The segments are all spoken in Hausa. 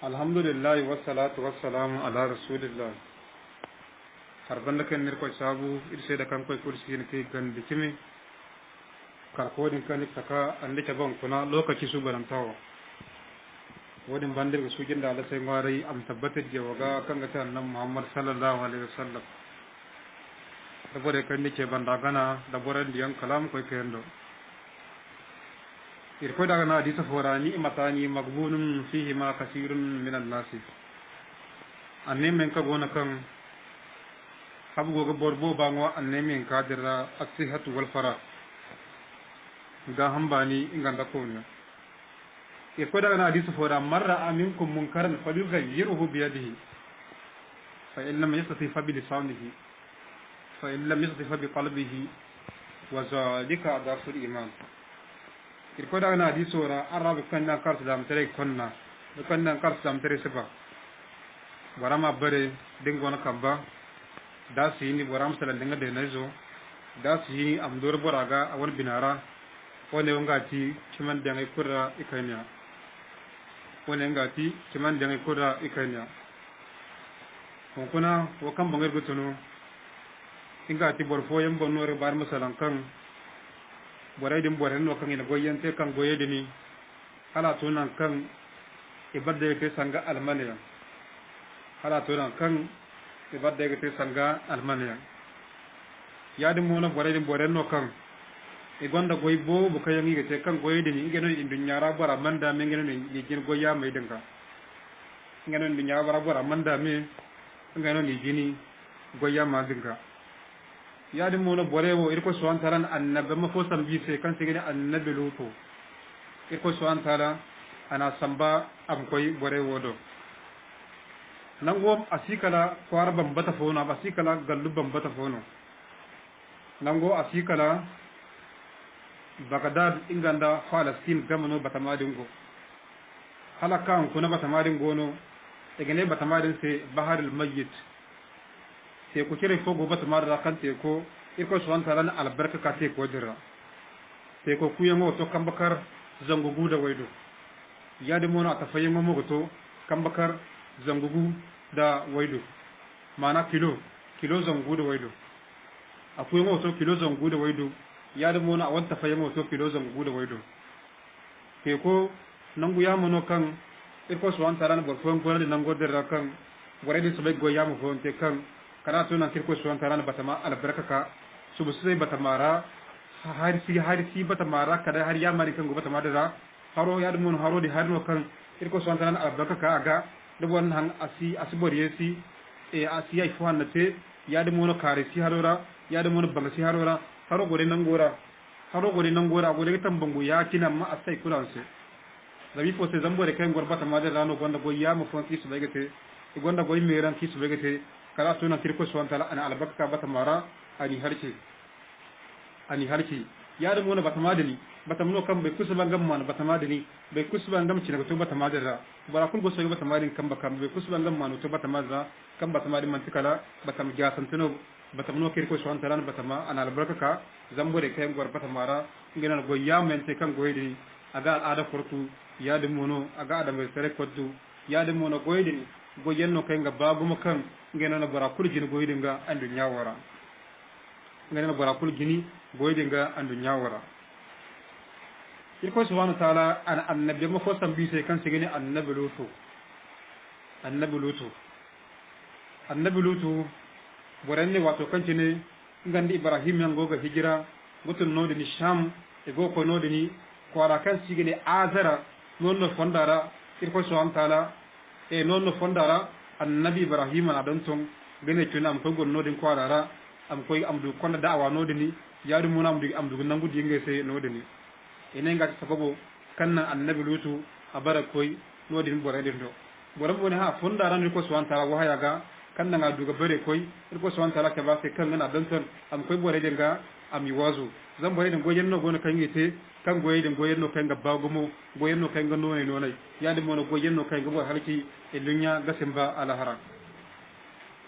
alhamdulillah wassalatu wassalamu ala rasulillah har banda kan nir ko sabu irse da kan koy kursi ne kai gandi kimi kar ko din kan taka ande ta ban kuna lokaci su barantawo wadin bandir su jin da Allah sai ngwari am tabbata je waga kan ga tan Muhammad sallallahu alaihi wasallam da bore kan ni ke banda gana da boran diyan kalam koy kendo irko daga na hadisa forani matani magbunun fihi ma kasirun min an-nas anne men ka gona kan habu goga borbo bango anne men ka dira as-sihhatu wal farah ga hambani inganda ko ne irko daga na hadisa fora marra aminkum munkaran falyughayyirhu bi yadihi fa in lam yastati fa bi lisanihi fa in lam yastati fa bi qalbihi wa zalika adaful iman irko daga na di sora arabu kanna kars dam tere konna do kanna kars dam tere seba warama bare dingona kamba da sini waram sala dinga de nazo da sini am dor boraga awon binara wone ngati ciman dangai kurra ikanya wone ngati ciman dangai kurra ikanya kuna wo kam bangar gutuno ingati borfo yam bonore bar masalan kan boray dim boren no kan ina goyente kan goyede ni hala to nan kan ibadde ke sanga almaniya hala to nan kan ibadde ke sanga almaniya yadi mo no boray dim boren no kan e gonda goy bo bu kayangi ke kan goyede ni ngeno indu nyara bara manda me ngeno ni jin goya mai dinka ngeno ni nyara bara manda me ngeno ni jini goya ma dinka yadi mono borewo irko suwan taran annabi ma fo sambi se kan sigini annabi luto irko suwan tara ana samba am koy borewo do nango asikala kwar bambata fono asikala gallu bambata fono nango asikala bagdad inganda falastin gamano batamadin go halakan kuna batamadin gono egene batamadin se baharul mayyit te ko kire fogo bata marra kan te ko iko suwan taran albarka ka te ko dira te ko kuyango to kambakar zangugu da waido yadi mono atafayengo mo to kambakar zangugu da waido mana kilo zangugu da waido akuyengo to kilo zangugu da waido yadi mono a wanta fayengo to kilo zangugu da waido te ko nangu ya mono kan iko suwan taran borfon ko nango dira kan warede sobe go yamu fon te kan kana tunan kirko suwan tarana batama albarkaka subu sai batamara harisi batamara kada har ya mari kan go batama da haro ya dum haro di harno kan kirko suwan tarana albarkaka aga da wannan asiboriye si asi ai fuhan nate ya dum no karisi harora ya dum no bangasi harora haro gore nan gora gore tambango ya kina ma asai kulanse zabi fo sai zambo de kan gor batama da rano gonda go ya mu fon kisu begete gonda go meran kisu begete kala tuna kirko swantala ana albakka batamara ani harki yar mu na batamadani batamno kan bai kusuba gamma na batamadani bai kusuba ngam cina to batamadara bara kul go so batamadin kan bakam bai kusuba gamma no to batamadara kan batamadin man tikala batam jasantuno batamno kirko swantala batama ana albakka zambore kayan gor batamara ngena go yamente kan goydi aga al'ada furtu yadin mono aga adam bai sare koddu yadin mono goydi go yenno kay nga baguma kan ngena na bara kul jini goyidinga andu nyawara ngena na bara kul jini goyidinga andu nyawara ilko subhanahu wa ta'ala an annabi ma ko sambi sai kan sigini annabi lutu boranne wato kancine ngandi ibrahim yan goga hijira gutun nodi ni sham e go ko nodi ni ko ara kan sigini azara nonno fondara ilko subhanahu wa ta'ala e non fondara annabi ibrahim na don ton gane tuna am ko gonno din kwarara am koy amdu konda da'awa no dini yaadu mun amdu nangu dinga se no dini ene ngati sababu kanna annabi lutu abara koy no din bore din do bore mo ne ha fondara ni ko swanta wa haya ga kanna nga duga bare koy ko swanta la ke ba se kan na don ton am koy bore dinga am yiwazu zan bore din goyen no gono kan yite kan goye din goyen no kan ga bagumo goyen no kan ga no ne yaadu mo no goyen no kan ga bo halki e lunya gasimba ala haram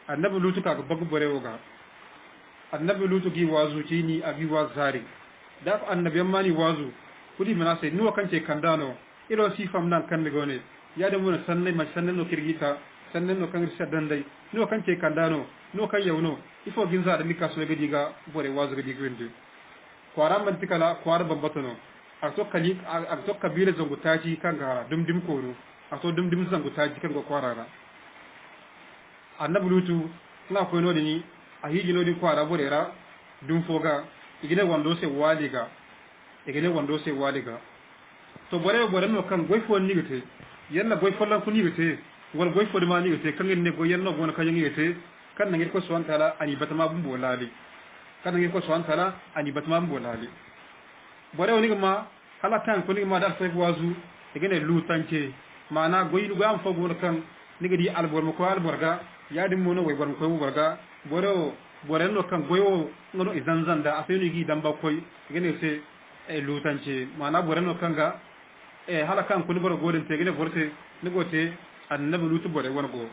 annabi lutu ka bagu bore woga annabi lutu gi wazu tini agi wazari da annabi mani wazu kudi mana sai nuwa kanche kandano ilo sifam nan kan gone ya da mun sanne ma sanne no kirgita sanne no kan risa dandai no kan ce kandano no kan yauno ifo ginza da mika so ga diga bore wazu ga diga wende kwara man tikala kwara bambatono ato kali ato kabila zangutaji kan gara dumdim kono ato dumdim zangutaji kan go kwarara annabi lutu na ko no ni a hiji no di kwara borera dum foga igine wando se waliga to bore no kan goy fo ni gete yalla goy fo lan ko ni gete wal goy fo de ma ni gete kan ne go yalla go na kan ni gete kan ngir ko suwan tala ani batama bumbo lali kan ngir ko suwan tala ani batama bumbo lali bore woni ma hala kan ko ni ma dal sai wazu igine lutance mana goy lu gam fo go kan ni gadi albor mo ko alborga yadi mo no way bor ko borga bore no kan goyo ngono izanzanda afeni gi damba koy igine se lutance mana bore no kanga hala kan kuni boro godin te gine forse ni gote annabi lutu bore won go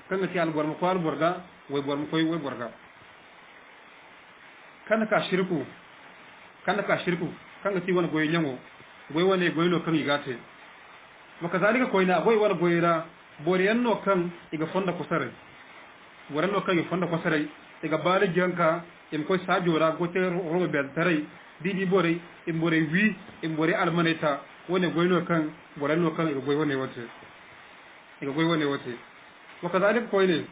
kanga ti al bor mo ko al borga way bor mo koy way borga kana ka shirku kanga ti won goy nyango goy wone goy no kan igate maka zalika koyna goy won goyra bore yanno kan iga fonda ko sare bore no kan iga fonda ko sare iga bale janka em koy sajora gote robe bel tarai didi bore imbore wi imbore almaneta wone goyno kan borano kan e goy wone wote wakazalik koyne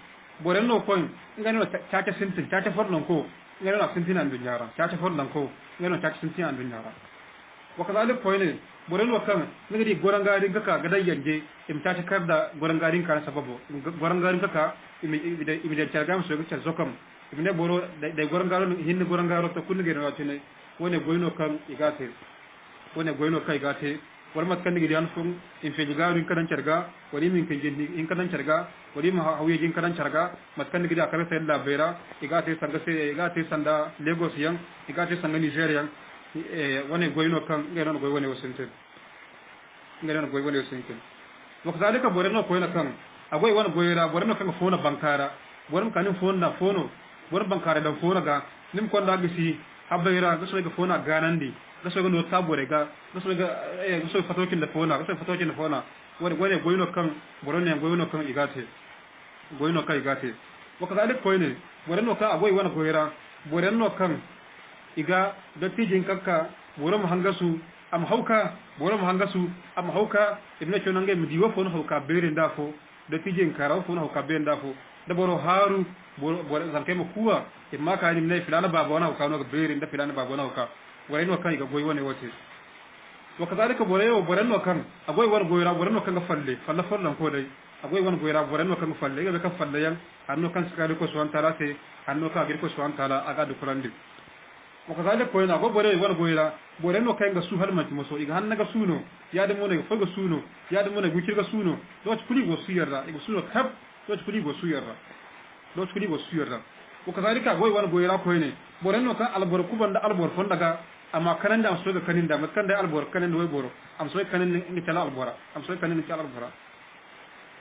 borano koyn ngano chacha sintin chacha fornon ko ngano na sintin an dunyara chacha fornon ko ngano chacha sintin an dunyara wakazalik koyne borano kan ngadi gorangarin kaka gadai yanje im chacha karda gorangarin kan sababu gorangarin kaka imi de chargam so ga zokam ibne boro dai gorangaro hinne gorangaro to kunni gero watine wone goyno kan igate war mat kan ngi an fum in fe jigaru in kadan charga wari min ke jinni in kadan charga wari ma hawiye jin kadan charga mat kan ngi akara sai la bera igate sanda Lagos yang igate sanda Nigeria wone goyno kan ngeno goy wone wasinte wakzalika boreno koyna kan agoy wona goyra boreno kan fona bankara borom kan fona fono bor bankara da fona ga nim ko da gisi habayra gaso ga fona ganandi gaso ga no tabore ga gaso fatokin da fona wani goyno kan borone goyno kan igate wakazalik koyne boreno ka agoy wona goyra boreno kan iga dattijin kakka borom hangasu am hauka ibne chonange mi diwo fon hauka bere ndafo dattijin karaw fon hauka bere ndafo da boro haru boro zanke mo kuwa e maka ni ne filana baba wana hauka no bere nda filana baba wana hauka wareno kan iga goy wone wote wakazalika boreno kan agoy won goyra boreno kan falle fallan ko dai agoy won goyra boreno kan falle ga ka falle yan anno kan skari ko suwan tala te anno ka gir ko suwan tala aga du kurandi wakazalika ko na go bore won goyra boreno kan ga su har manti moso iga hanna ga suno ya da mo ne ga suno ya da mo ne gukir ga suno do kuli go suyarra iga suno kap do kuli go suyarra wakazalika agoy won goyra ko ne boreno kan albor kubanda albor fon daga amma kanan da am so ga kanin da matkan da albor kanin da way boro am so kanin ni tala albora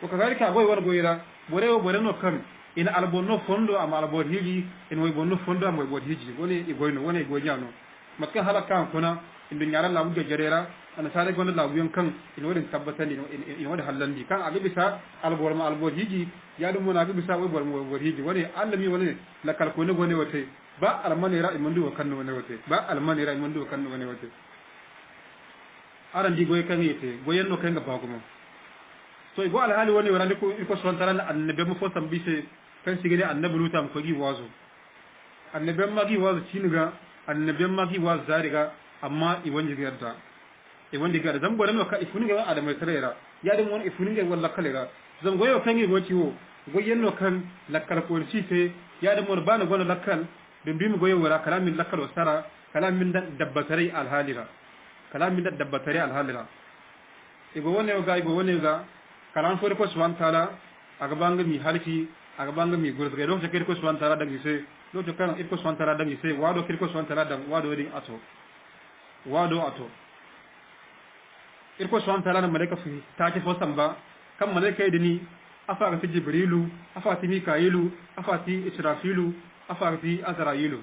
wakazalika agoy won goyra boreno kan ina albono fondo am albor hiji in way bonno fondo am way bod hiji woni e goyno woni e goyano matka halaka kuna indu nyara la wuje jarera ana sare gondo la wiyon kan in wodi tabbatani in wodi hallandi kan abi bisa albor ma albor hiji ya dum mona abi bisa way bor mo hiji woni allami woni la kal ko ne gone wote ba almani ra imandu kan no ne wote aran di goy kan yete goyenno kan ga bagumo so go alhali woni warande ko son taran annabe mo fo tambise kan sigene annabi lutam ko gi wazo annabe ma gi wazo ciniga annabe ma gi wazo zariga amma i wonji garda zam go no ka ifuniga adama tarera ya dum won ifuniga walla kalera zam goyo kan gi goti wo goyenno kan lakkar ko cite ya dum won bana gono lakkal dum bimi goyo wara kalamin lakkal wasara kalamin dabbatari alhalira igo wone ga kalan fo ko subhanahu ta'ala aga banga mi halki aga banga mi gurbe do ke ko subhanahu ta'ala dangi se do to kan ko subhanahu ta'ala dangi se wado ko subhanahu ta'ala dang wado di ato ko subhanahu ta'ala na malaika fi ta ke fo samba kan malaika idini afa ga jibrilu afa ti mikailu afa ti israfilu afa ti azrailu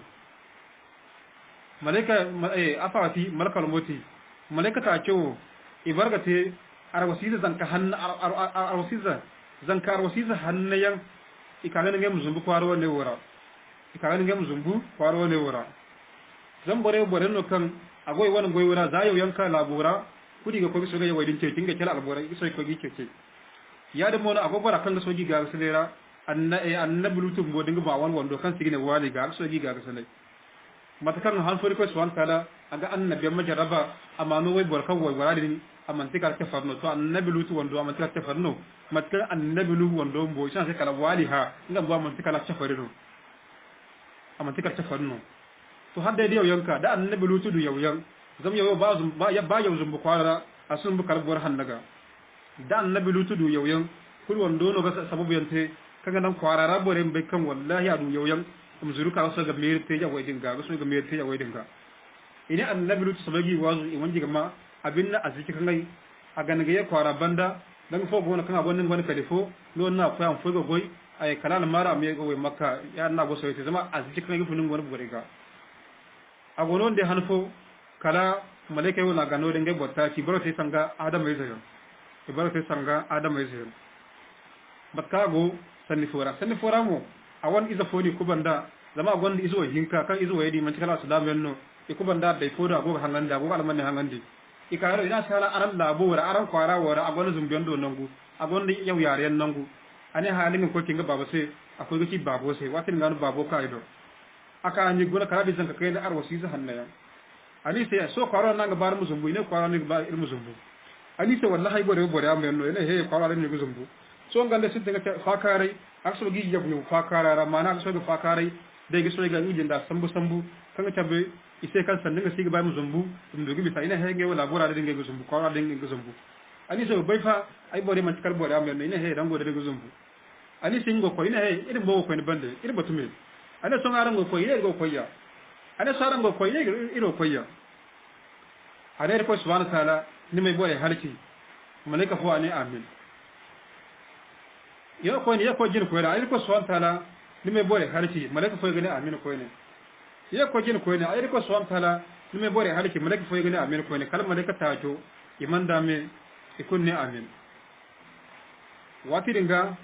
malaika afa ti malakal moti malaika ta ce ibargate arwasiza zanka hanna arwasiza zanka arwasiza hannayan ikaga ngem zumbu kwaro ne wora ikaga ngem zumbu kwaro ne wora zan bore no kan agoy wani goy wora zayo yanka labura kudi ga ko biso ga yawadin ce tinga kala albora iso ko gi ce ya da mona agobara kan ga soji ga selera annabi lutum bo dinga ba wan wando kan sigine wali ga soji ga selai mata kan han fori ko swan kala aga annabi majaraba amano way bor kan way waradin amantika ta farno to annabi lutu wando amantika ta farno matka annabi lu wando bo san sai kala wali ha ngam bo amantika la ta farno amantika ta farno to hadda dai yanka da annabi lutu du yawyan zam yawo ba ya ba yawo zumbu kwara asun bu kala bor hannaga da annabi lutu du yawyan kul wando no ga sababu yante kaga nan kwara rabore be kan wallahi adu yawyan zuru ka so ga mirte ya wai dinga so ga mirte ya wai dinga ina annabi lutu sabagi wazu in wanji gama abinna aziki kan ai a ganage ya kwara banda dan fo gona kan abonnin wani kalifo no na ko an fogo goy ay kalal mara me go makka ya na go so yete zama aziki kan ai funin wani bugore ga a gonon de hanfo kala malaika wala gano de ngai botta ci baro te sanga adam mai zayon e baro te sanga adam mai zayon bakka go sanni fora mo awan iza foni kubanda zama gondi izo hinka kan izo yedi man kala sudamen no e kubanda dai foda go hanganda go almanne hangandi ikaro ina sala aran labo wara aran kwara wara agon zumbiyondo nangu agon yau yaren nangu ane halin ko kinga baba sai akwai gaci babo sai watin nganu babo kaido aka ni gona kala bizan ka kai da arwasi za hannaya ani sai so kwaro nanga bar muzumbu ine kwaro ni ba ir muzumbu ani sai wallahi bore amen no ine he kwaro ni muzumbu so ngande sin daga fakare akso gi yabu fakara mana so ga fakare dai gi so ga ni jinda sambu kanga tabe ise kan sandin ga siga bay muzumbu dum dogi bi sayina hege wala bora de ngi gusumbu kwaro de ngi gusumbu ani so bay fa ay bore man tikar bore amen no ine he dango de gusumbu ani singo ko ine he irin bo ko ni bande irin batume ani so ngarango ko ine go koya ani so arango ko ine iro koya ane ko subhanahu wa ta'ala ni mai bore halki malaika fo ani amin yo ko ni ko jin ko ira ko subhanahu wa ta'ala ni mai bore halki malaika fo gani amin ko ne ya ko jin ko ne ay ko subhanahu wa ta'ala ni mai bore halki malaika fo gani amin ko ne kal malaika ta to imanda me ikunne amin wati dinga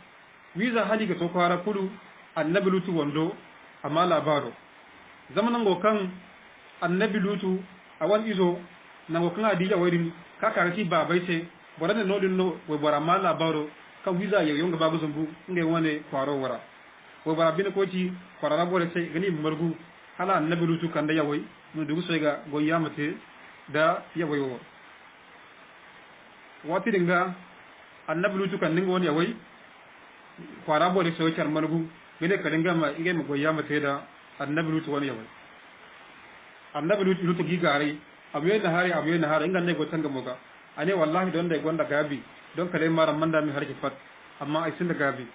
wiza hali ga to kwara kudu annabi lutu wando amma labaro zamanan go kan annabi lutu awan izo nan go kan adija wadin ka karati babai ce borane no din no we bora ma labaro ka wiza yo yonga babu zumbu nge wane kwaro wara we bora bin ko ci kwara bore sai gani margu hala annabi lutu kan da yawoy no dugu sai ga go yamate da yawoy wo wati dinga annabi lutu kan ningo woni yawoy kwara bore sai char margu gane ka dinga ma ige go yamate da annabi lutu woni yawoy annabi lutu gigare abuye na hari inga ne go tanga moga ane wallahi don da gonda gabi don kale mara manda mi harki fat amma ai sun da gabi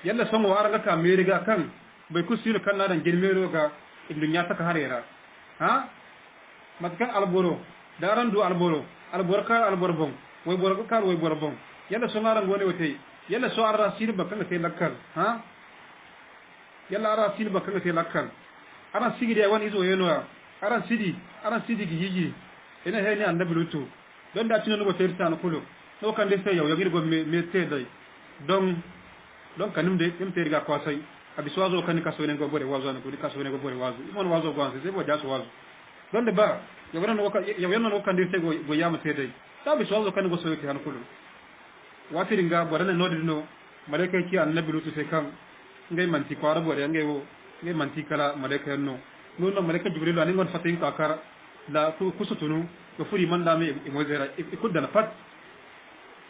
yalla son wa aranga ka me riga kan bai kusiru kan na dan girmero ga indun ya saka harera ha matkan alboro daran du alboro alborbon way borkar way borbon yalla son aranga woni wote yalla so arra sir bakkan te lakkal ha yalla arra sir bakkan te lakkal ana sigide wani izo yeno aran sidi gi yiji ina he ni annabi lutu don da tinon go terta no kulo to kan de sai yaw go me te dai don kanum de im terga ko sai abi swazo kan ka so ne go bore wazo ne ko ka so ne go bore wazo mon wazo go an sai bo jaso wazo don de ba yaw no kan de sai go yama te dai ta bi swazo kan go so yake han kulo wati ringa bore ne no dino malaika ki annabi lutu sai kan ngai manti ko bore ngai manti kala malaika no non malaika jibril ani ngon fatin ka kar la kusutunu ko furi man dame e mozera e kuddana pat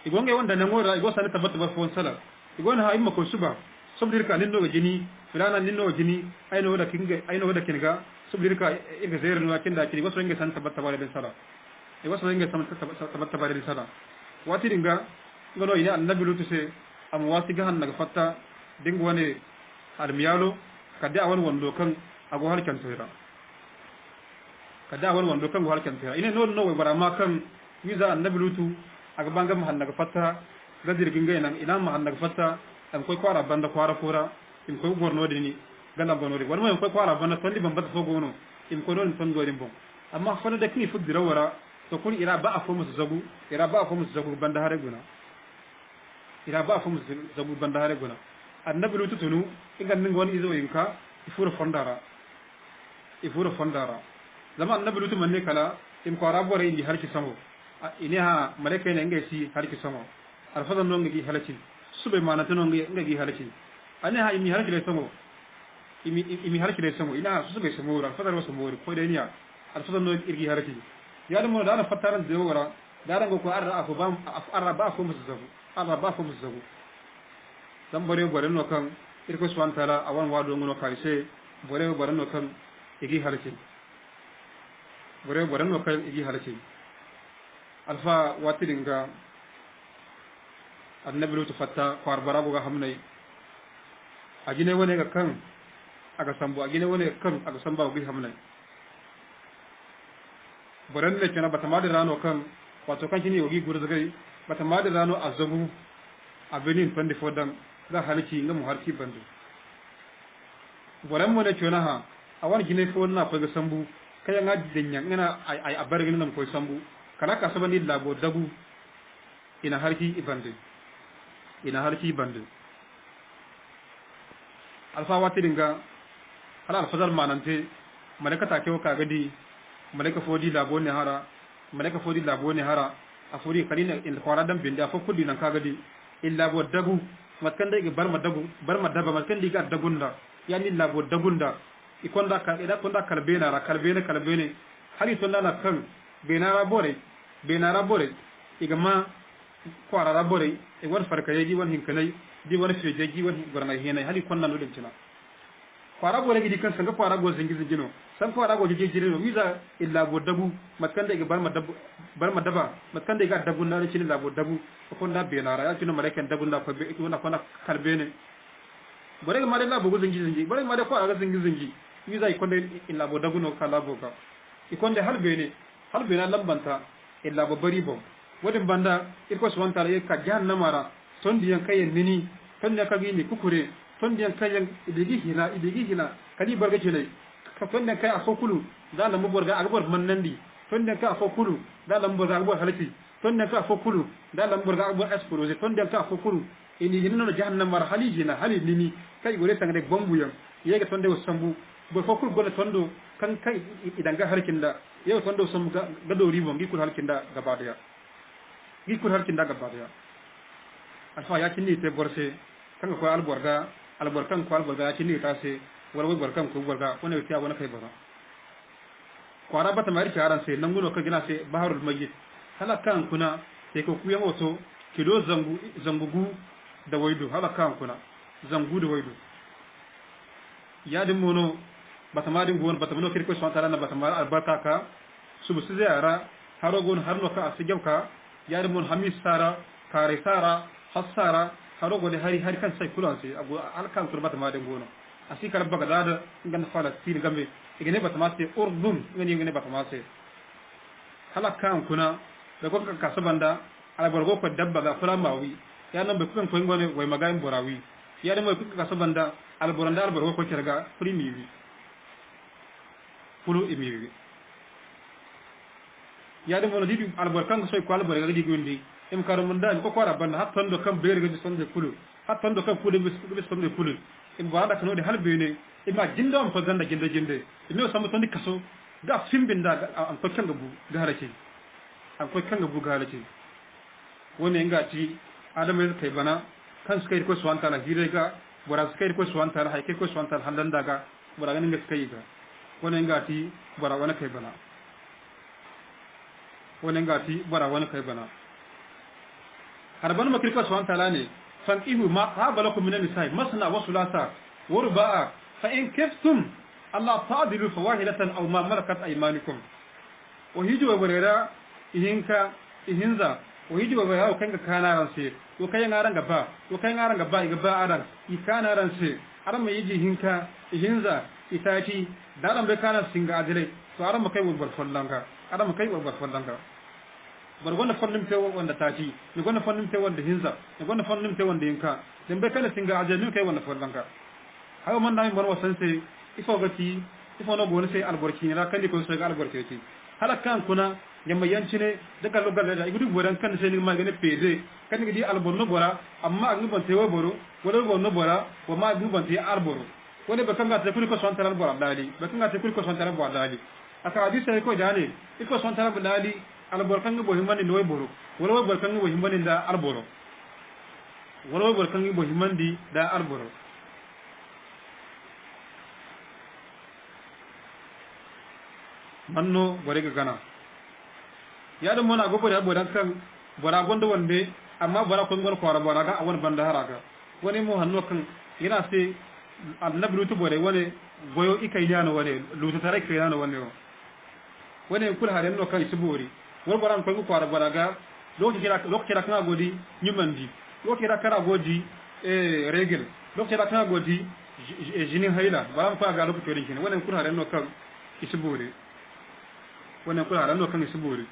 e gonge wonda na ngora e go sane tabatta ba fon sala e gona ha imma ko suba sobdir ka ninno jini filana ninno jini ayno wada kinga sobdir ka e ga zero no kinda kini waso nge san tabatta bare den sala e waso nge san tabatta bare den sala wati dinga ngono ina annabi lutu se am wasi ga han naga fatta dingo wane almiyalo kadde awan wondo kan ago halkan toira kada wal wando kan halkan toira ina no we barama kan wiza annabi lutu aga bangam hannaga fatta gadir ginga ina ma hannaga fatta am koy kwara banda kwara fora im koy gorno de ni gala gono de warma koy kwara banda tondi bamba to gono im ko don ton godin bon amma fana da kini fudira wara to kun ira ba afo musu zagu ira ba afo musu zagu banda hare guna ira ba afo musu zagu banda hare guna annabi lutu tunu igan ninga wani izo yinka ifura fondara zama annabi lutu manne kala im ko rabore indi harki samo ine ha malaika ne ngai si harki samo alfadan non ngi halaki sube manata non ngi halaki ane ha imi halaki le samo imi halaki le samo ina su sube samo ra fadar wasu mori ko dai niya alfadan non irgi halaki ya da mo da na fataran da wora da rango ko arra afu bam arra ba fu musabu arra ba fu musabu dan bare gore no kan irko subhanahu ta'ala awan wado ngono kaise bare gore no kan igi halaki bare gore no kan igi halaki alfa watiringa annabi lutu fatta kwar barabu ga hamnai agine wone ga kan aga sambu agine wone kan aga samba ga hamnai boran ne kana bata madi rano kan wato kan kini yogi gurza gai bata madi rano azabu abenin pande fodan ga halki ngamu harki bandu boran mo ne chona ha awan gine fo na ko ga sambu kaya ngadi denya ngana ay abargin nam ko sambu kana ka sabani labo dagu ina harki ibande alfa watiringa ala alfazal manante malaka ta kewo kaga di malaka fodi labo ne hara afuri kalina in kharadan bindi afa kudi nan kaga di illa bo dagu matkan da barma daba matkan diga dagunda yani labo dagunda ikonda ka ida konda kalbene hali to lana kan benara bore igama kwara bore e won farka yaji won hinkanai di won fejeji won gorna henai hali konna no dimtina kwara bore gidi kan sanga kwara go zingi no san kwara go jeje no wiza illa bo dabu matkan da barma daba matkan da ga dabu na cin labo dabu ko na benara ya cin malakan dabu na ko be ito kona kalbene bore ma da labo go zingi bore ma da kwara ga zingi wiza ikonde illa bo dabu no kala boka ikonde halbene lambanta illa bo bari bo wadin banda irko subhanahu ta'ala ka jahannamara ton diyan kayen nini ton ne ka gini kukure ton diyan kayen idigi hina kadi barga tele ka ton ne kai afokulu da lamu borga agbar mannandi ton ne ka afokulu da lamu borga agbar halaki ton ne ka afokulu da lamu borga agbar explose ton ne ka afokulu ini hinno jahannamara halijina hali nini kai gore tangde bombu yega ton de sambu bo fokul gole tondo kan kai idan ga harkinda yau tondo sam ga dori bon gi kul harkinda gaba daya alfa ya kinni te borse kan ko alborga ya kinni ta se wala wai borkan ko borga wona tiya wona kai bara ko araba ta mari karan se nan guno ka gina se baharul majid hala kan kuna sai ko kuyan oto kido zangugu da waidu hala kan kuna zangu da waidu ya din mono batamadin gon batamono kirko swantala na batamar albarka ka subu ziyara harogon harno ka asigauka yar mun hamis sara kare sara hasara harogo de hari kan sai kulansi abu alkan kurbata ma de gono asikar bagdad ngan falastin gambe igene batamase urdun ngani batamase halakan kuna da ko ka sabanda ala borgo ko dabba ga fula mawi ya nan be kun ko ngone way magayin borawi ya da mo ka sabanda ala boranda ala borgo ko terga primivi pulu imivi ya da mo didi ala borkan so ko ala borga di gondi em karo mun dal ko ko rabanda hatton do kam beere ga sonde pulu hatton do kam pulu bis sonde pulu em wada kano de halbe ne ima jindo am faganda jinde ino samu tondi kaso ga fimbinda am ko kanga bu garace am ko kanga bu garace woni ngati adama kai bana kan suka ko swanta la hirega bora suka ko swanta la haike ko swanta handanda ga bora ganin ga suka yi ga woni ngati bora wani kai bana harban makir ko swanta la ne fan ihu ma habalakum min an-nisa'i masna wa thulatha wa ruba'a fa in kiftum Allah ta'dilu fawahidatan aw ma malakat aymanukum wa hidu wa barera ihinza wa hidu wa barera kanga kana ranse to kai ngaran gaba igaba aran ikana ranse aran mai yiji hinka ihinza itati daran be kana singa adire to aran makai wal fallanga bargona fannin te wanda taci ni gona fannin te wanda hinza ni gona fannin te wanda yinka dan be kana singa ajanu kai wanda fallanga hayo man dai barwa sanse ifo no gona sai albarki ne kan ko sai albarki halakan kuna nyamba yancine daga logal da igudu boran kan sai ni magane pede kan gidi albonno bora amma ngi bonte wo boro wala bonno bora wa ma ngi bonte alboro wala ba kanga te kuli ko son taral bora dali ba kanga te kuli ko son taral bora dali aka hadisi ko jani iko son taral dali albor kan ngi bo himani no boro wala wo bor kan ngi bo himani da alboro wala wo bor kan ngi bo himandi da alboro manno bore ga gana ya da mona go bore bodan kan bora gondo wonde amma bora ko ngor ko bora ga awon banda haraga woni mo hanno kan ina se annabi lutu bore woni goyo ikai dano woni lutu tare kai dano woni kul haren no kan sibori wor bora ko ko bora ga lokki ra kan godi nyumandi lokki ra kara godi regel lokki ra kan godi jini hayla bora ko ga lokki rin kin woni kul haren no kan isibori wannan kula ran kan isibori